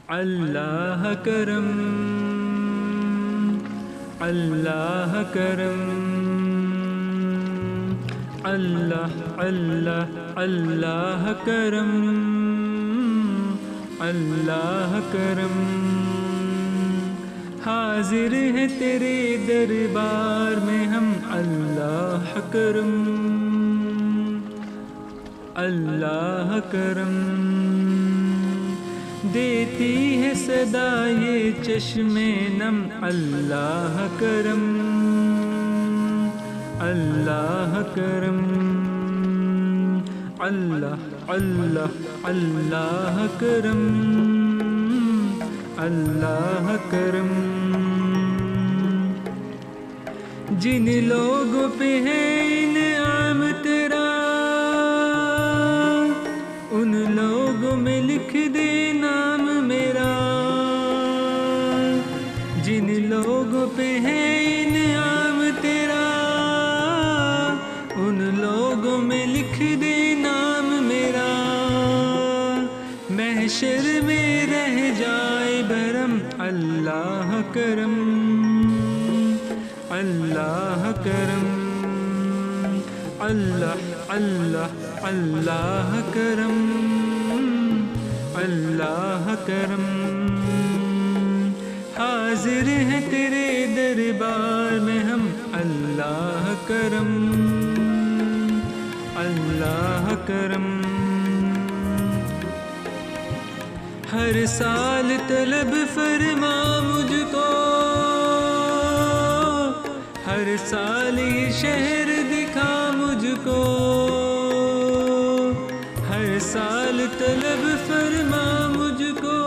اللہ کرم، اللہ کرم، اللہ اللہ اللہ کرم، اللہ کرم، حاضر ہے تیرے دربار میں ہم، اللہ کرم، اللہ کرم، دیتی ہے صدا یہ چشم نم، اللہ کرم، اللہ کرم، اللہ اللہ اللہ کرم، اللہ کرم، جن لوگوں پہ ہے انعام تیرا ان لوگوں میں لکھ دے نام میرا، جن لوگوں پہ ہے انعام تیرا ان لوگوں میں لکھ دے نام میرا، محشر میں رہ جائے بھرم، اللہ کرم، اللہ کرم، اللہ اللہ اللہ کرم، اللہ کرم، حاضر ہے تیرے دربار میں ہم، اللہ کرم، اللہ کرم، ہر سال طلب فرما مجھ کو، ہر سال یہ شہر دکھا مجھ کو، ہر سال طلب فرما مجھ کو،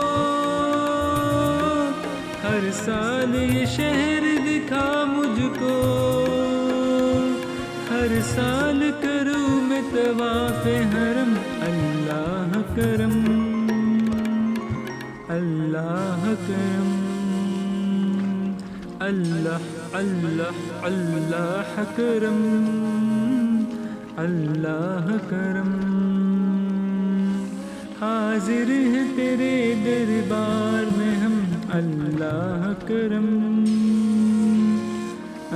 ہر سال یہ شہر دکھا مجھ کو، ہر سال کروں میں طواف حرم، اللہ کرم، اللہ کرم، اللہ اللہ اللہ کرم، اللہ کرم، حاضر ہے تیرے دربار میں ہم، اللہ کرم،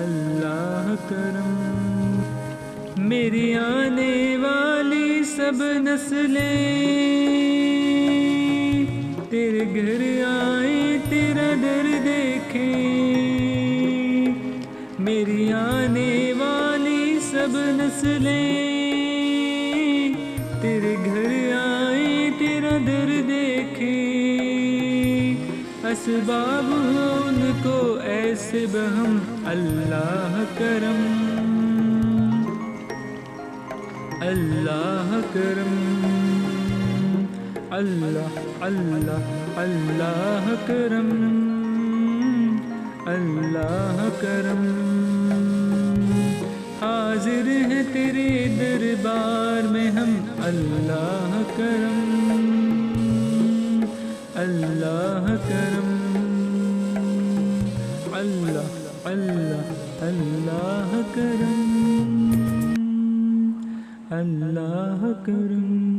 اللہ کرم، میری آنے والی سب نسلیں تیرے گھر آئے تیرا در دیکھیں، میری آنے والی سب نسلیں تیرے گھر آئے تیرا در دیکھیں، اسباب ان کو ایسے بہم، اللہ کرم، اللہ کرم، اللہ اللہ اللہ کرم، اللہ کرم، حاضر ہے تیرے دربار میں ہم، اللہ کرم، اللہ کرم، اللہ اللہ اللہ کرم، اللہ کرم۔